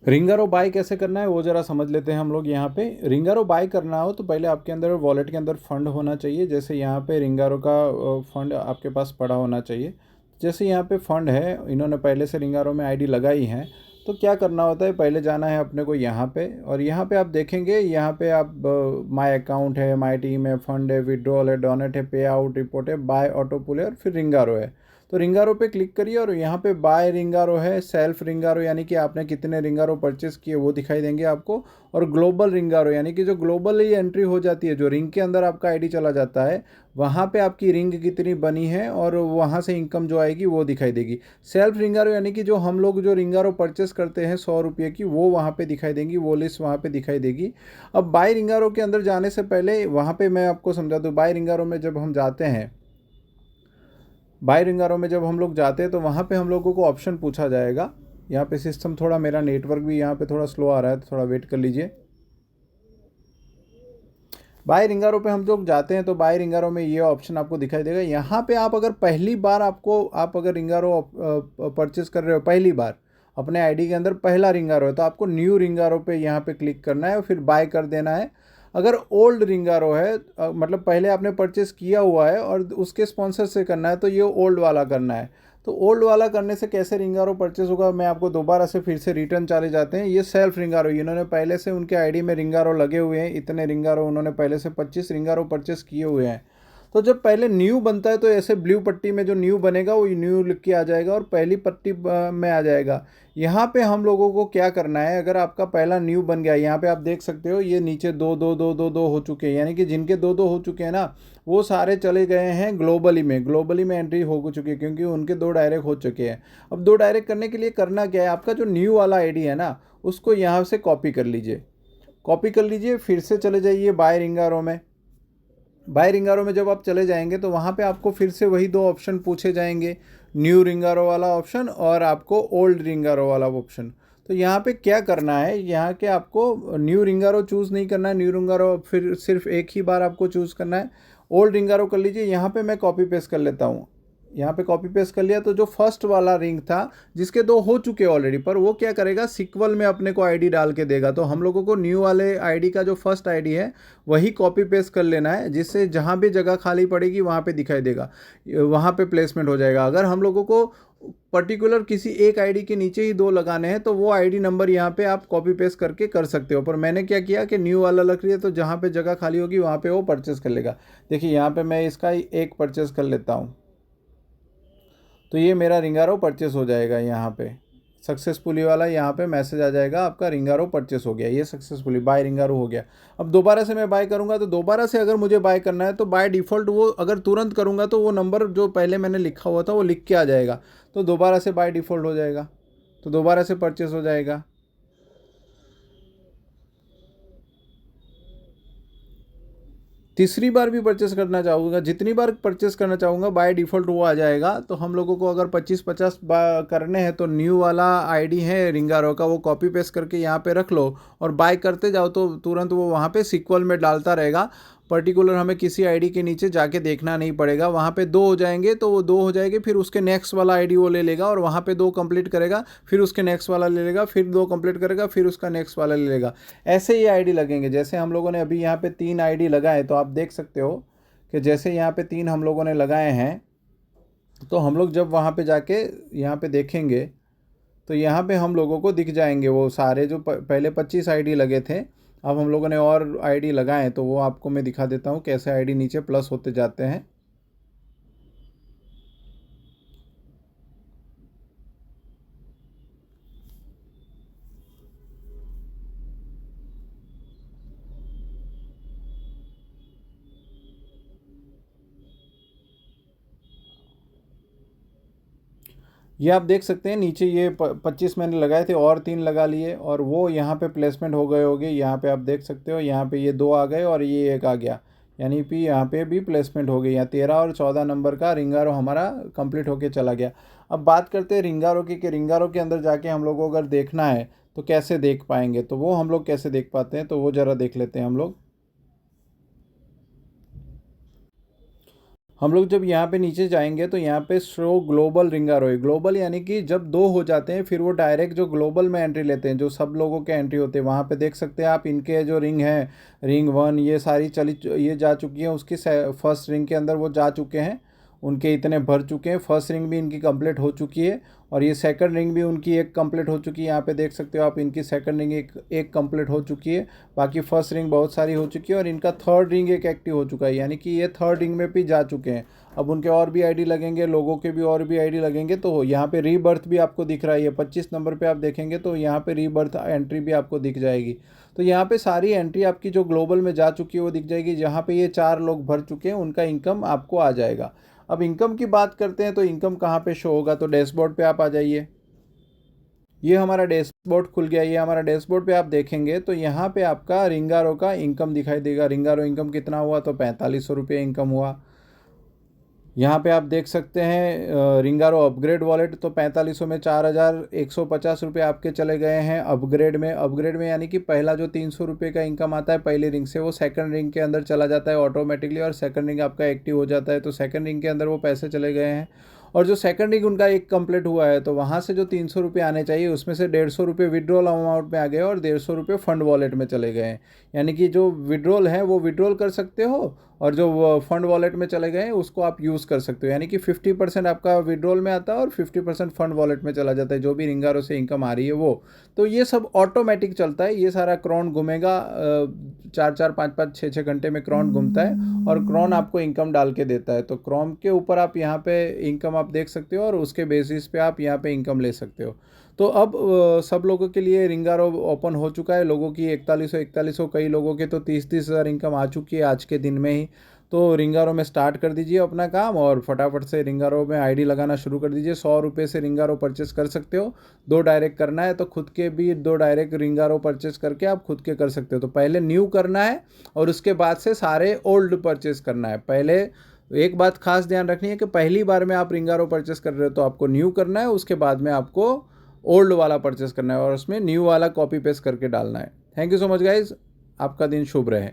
रिंगारो bye कैसे करना है वो ज़रा समझ लेते हैं हम लोग। यहाँ पे रिंगारो बाय करना हो तो पहले आपके अंदर वॉलेट के अंदर फ़ंड होना चाहिए। जैसे यहाँ पे रिंगारो का फ़ंड आपके पास पड़ा होना चाहिए। जैसे यहाँ पे फ़ंड है, इन्होंने पहले से रिंगारो में आईडी लगाई है, तो क्या करना होता है, पहले जाना है अपने को यहाँ पे, और यहाँ पे आप देखेंगे, यहाँ पे आप माई अकाउंट है, माई टीम है, फंड है, विड्रॉल है, डोनेट है, पे आउट रिपोर्ट है, बाय ऑटो पुल है और फिर रिंगारो है। तो रिंगारो पे क्लिक करिए और यहाँ पे बाय रिंगारो है, सेल्फ रिंगारो यानी कि आपने कितने रिंगारो परचेस किए वो दिखाई देंगे आपको, और ग्लोबल रिंगारो यानी कि जो ग्लोबल ही एंट्री हो जाती है, जो रिंग के अंदर आपका आईडी चला जाता है, वहाँ पे आपकी रिंग कितनी बनी है और वहाँ से इनकम जो आएगी वो दिखाई देगी। सेल्फ रिंगारो यानी कि जो हम लोग जो रिंगारो परचेस करते हैं 100 रुपये की, वो वहाँ पे दिखाई देंगी, वो लिस्ट वहाँ पे दिखाई देगी। अब बाय रिंगारो के अंदर जाने से पहले वहाँ पे मैं आपको समझा दूँ, बाय रिंगारो में जब हम जाते हैं, बाय रिंगारो में जब हम लोग जाते हैं तो वहाँ पे हम लोगों को ऑप्शन पूछा जाएगा। यहाँ पे सिस्टम थोड़ा, मेरा नेटवर्क भी यहाँ पे थोड़ा स्लो आ रहा है, तो थोड़ा वेट कर लीजिए। बाय रिंगारो पे हम लोग जाते हैं तो बाय रिंगारो में ये ऑप्शन आपको दिखाई देगा। यहाँ पे आप अगर पहली बार आप अगर रिंगारो परचेस कर रहे हो, पहली बार अपने आईडी के अंदर पहला रिंगारो है, तो आपको न्यू रिंगारो पे यहाँ पे क्लिक करना है और फिर बाय कर देना है। अगर ओल्ड रिंगारो है, मतलब पहले आपने परचेस किया हुआ है और उसके स्पॉन्सर से करना है, तो ये ओल्ड वाला करना है। तो ओल्ड वाला करने से कैसे रिंगारो परचेस होगा, मैं आपको दोबारा से फिर से रिटर्न चले जाते हैं। ये सेल्फ रिंगारो, इन्होंने पहले से उनके आईडी में रिंगारो लगे हुए हैं, इतने रिंगारो उन्होंने पहले से 25 रिंगारो परचेस किए हुए हैं। तो जब पहले न्यू बनता है तो ऐसे ब्लू पट्टी में जो न्यू बनेगा वो न्यू लिख के आ जाएगा और पहली पट्टी में आ जाएगा। यहाँ पे हम लोगों को क्या करना है, अगर आपका पहला न्यू बन गया, यहाँ पे आप देख सकते हो ये नीचे दो दो दो दो दो हो चुके हैं, यानी कि जिनके दो दो हो चुके हैं ना, वो सारे चले गए हैं ग्लोबली में एंट्री हो चुकी है, क्योंकि उनके 2 डायरेक्ट हो चुके हैं। अब 2 डायरेक्ट करने के लिए करना क्या है, आपका जो न्यू वाला आईडी है ना, उसको यहाँ से कॉपी कर लीजिए। कॉपी कर लीजिए, फिर से चले जाइए बाय रिंगारो में। बाय रिंगारो में जब आप चले जाएंगे तो वहाँ पे आपको फिर से वही 2 ऑप्शन पूछे जाएंगे, न्यू रिंगारो वाला ऑप्शन और आपको ओल्ड रिंगारो वाला ऑप्शन। तो यहाँ पे क्या करना है, यहाँ के आपको न्यू रिंगारो चूज़ नहीं करना है, न्यू रिंगारो फिर सिर्फ एक ही बार आपको चूज़ करना है। ओल्ड रिंगारो कर लीजिए। यहाँ पे मैं कॉपी पेस्ट कर लेता हूँ, यहाँ पे कॉपी पेस्ट कर लिया। तो जो फर्स्ट वाला रिंग था, जिसके 2 हो चुके ऑलरेडी, पर वो क्या करेगा, सीक्वल में अपने को आईडी डाल के देगा। तो हम लोगों को न्यू वाले आईडी का जो फर्स्ट आईडी है वही कॉपी पेस्ट कर लेना है, जिससे जहाँ भी जगह खाली पड़ेगी वहाँ पे दिखाई देगा, वहाँ पे प्लेसमेंट हो जाएगा। अगर हम लोगों को पर्टिकुलर किसी एक आईडी के नीचे ही 2 लगाने हैं तो वो आईडी नंबर यहाँ पे आप कॉपी पेस्ट करके कर सकते हो। पर मैंने क्या किया कि न्यू वाला लग रही है, तो जहाँ पे जगह खाली होगी वहाँ पे वो परचेस कर लेगा। देखिए यहाँ पे मैं इसका एक परचेस कर लेता हूँ, तो ये मेरा रिंगारो परचेस हो जाएगा। यहाँ पे सक्सेसफुली वाला यहाँ पे मैसेज आ जाएगा, आपका रिंगारो परचेस हो गया, ये सक्सेसफुली बाय रिंगारो हो गया। अब दोबारा से मैं बाय करूँगा, तो दोबारा से अगर मुझे बाय करना है तो बाय डिफ़ॉल्ट वो अगर तुरंत करूँगा तो वो नंबर जो पहले मैंने लिखा हुआ था वो लिख के आ जाएगा, तो दोबारा से बाय डिफ़ॉल्ट हो जाएगा, तो दोबारा से परचेस हो जाएगा। तीसरी बार भी परचेस करना चाहूँगा, जितनी बार परचेस करना चाहूँगा बाय डिफ़ॉल्ट वो आ जाएगा। तो हम लोगों को अगर 25-50 करने हैं तो न्यू वाला आईडी है रिंगारो का, वो कॉपी पेस्ट करके यहाँ पे रख लो और बाय करते जाओ, तो तुरंत वो वहाँ पे सीक्वल में डालता रहेगा। पर्टिकुलर हमें किसी आईडी के नीचे जाके देखना नहीं पड़ेगा, वहाँ पे 2 हो जाएंगे तो वो 2 हो जाएंगे, फिर उसके नेक्स्ट वाला आईडी वो ले लेगा और वहाँ पे 2 कंप्लीट करेगा, फिर उसके नेक्स्ट वाला ले लेगा, फिर 2 कंप्लीट करेगा, फिर उसका नेक्स्ट वाला ले लेगा। ऐसे ही आईडी लगेंगे। जैसे हम लोगों ने अभी यहाँ पे 3 आईडी लगाए, तो आप देख सकते हो कि जैसे यहाँ पे 3 हम लोगों ने लगाए हैं, तो हम लोग जब वहाँ पे जाके यहाँ पे देखेंगे तो यहाँ पे हम लोगों को दिख जाएंगे वो सारे जो पहले 25 आईडी लगे थे। अब हम लोगों ने और आईडी लगाए, तो वो आपको मैं दिखा देता हूँ कैसे आईडी नीचे प्लस होते जाते हैं। ये आप देख सकते हैं नीचे, ये 25 मैंने लगाए थे और 3 लगा लिए, और वो यहाँ पे प्लेसमेंट हो गए होंगे। यहाँ पे आप देख सकते हो, यहाँ पे ये 2 आ गए और ये 1 आ गया, यानी कि यहाँ पे भी प्लेसमेंट हो गई। यहाँ 13 और 14 नंबर का रिंगारो हमारा कंप्लीट होके चला गया। अब बात करते हैं रिंगारो की, कि रिंगारो के अंदर जाके हम लोग को अगर देखना है तो कैसे देख पाएंगे, तो वो हम लोग कैसे देख पाते हैं, तो वो ज़रा देख लेते हैं हम लोग। हम लोग जब यहाँ पे नीचे जाएंगे तो यहाँ पे शो ग्लोबल रिंग आरो है। ग्लोबल यानी कि जब 2 हो जाते हैं फिर वो डायरेक्ट जो ग्लोबल में एंट्री लेते हैं, जो सब लोगों के एंट्री होते हैं, वहाँ पे देख सकते हैं आप इनके जो रिंग हैं, रिंग 1 ये सारी ये जा चुकी है, उसकी फर्स्ट रिंग के अंदर वो जा चुके हैं, उनके इतने भर चुके हैं। फर्स्ट रिंग भी इनकी कंप्लीट हो चुकी है और ये सेकंड रिंग भी उनकी एक कंप्लीट हो चुकी है। यहाँ पे देख सकते हो आप इनकी सेकंड रिंग एक कंप्लीट हो चुकी है, बाकी फर्स्ट रिंग बहुत सारी हो चुकी है और इनका थर्ड रिंग एक एक्टिव हो चुका है, यानी कि ये थर्ड रिंग में भी जा चुके हैं। अब उनके और भी आईडी लगेंगे, लोगों के भी और भी आईडी लगेंगे। तो यहाँ पे रीबर्थ भी आपको दिख रहा है, ये 25 नंबर पे आप देखेंगे तो यहाँ पे रीबर्थ एंट्री भी आपको दिख जाएगी। तो यहाँ पे सारी एंट्री आपकी जो ग्लोबल में जा चुकी है वो दिख जाएगी। जहाँ पे ये 4 लोग भर चुके हैं उनका इनकम आपको आ जाएगा। अब इनकम की बात करते हैं तो इनकम कहाँ पे शो होगा, तो डैशबोर्ड पे आप आ जाइए। ये हमारा डैशबोर्ड खुल गया। ये हमारा डैशबोर्ड पे आप देखेंगे तो यहाँ पे आपका रिंगारो का इनकम दिखाई देगा। रिंगारो इनकम कितना हुआ, तो 4500 रुपये इनकम हुआ। यहाँ पे आप देख सकते हैं रिंगारो अपग्रेड वॉलेट, तो 4500 में 4150 रुपये आपके चले गए हैं अपग्रेड में। अपग्रेड में यानी कि पहला जो 300 रुपये का इनकम आता है पहली रिंग से, वो सेकंड रिंग के अंदर चला जाता है ऑटोमेटिकली और सेकंड रिंग आपका एक्टिव हो जाता है। तो सेकंड रिंग के अंदर वो पैसे चले गए हैं। और जो सेकंड रिंग उनका एक कंप्लीट हुआ है तो वहाँ से जो 300 रुपये आने चाहिए उसमें से 150 रुपये विड्रॉल अमाउंट में आ गए और 150 रुपये फंड वॉलेट में चले गए हैं। यानी कि जो विड्रॉल है वो विड्रॉल कर सकते हो और जो फंड वॉलेट में चले गए हैं उसको आप यूज़ कर सकते हो। यानी कि 50% आपका विड्रॉल में आता है और 50% फंड वॉलेट में चला जाता है, जो भी रिंगारो से इनकम आ रही है वो। तो ये सब ऑटोमेटिक चलता है। ये सारा क्रोन घूमेगा, 4-4 5-5 6-6 घंटे में क्रोन घूमता है और क्रोन आपको इनकम डाल के देता है। तो क्रोन के ऊपर आप यहाँ पे इनकम आप देख सकते हो और उसके बेसिस पे आप यहाँ पे इनकम ले सकते हो। तो अब सब लोगों के लिए रिंगारो ओपन हो चुका है। लोगों की 4100 कई लोगों के तो 30-30 हज़ार इनकम आ चुकी है आज के दिन में ही। तो रिंगारो में स्टार्ट कर दीजिए अपना काम और फटाफट से रिंगारो में आईडी लगाना शुरू कर दीजिए। 100 रुपये से रिंगारो परचेस कर सकते हो। 2 डायरेक्ट करना है तो खुद के भी 2 डायरेक्ट रिंगारो परचेस करके आप खुद के कर सकते हो। तो पहले न्यू करना है और उसके बाद से सारे ओल्ड परचेस करना है। पहले एक बात खास ध्यान रखनी है कि पहली बार में आप रिंगारो परचेस कर रहे हो तो आपको न्यू करना है, उसके बाद में आपको ओल्ड वाला परचेस करना है और उसमें न्यू वाला कॉपी पेस्ट करके डालना है। Thank you so much guys, आपका दिन शुभ रहे।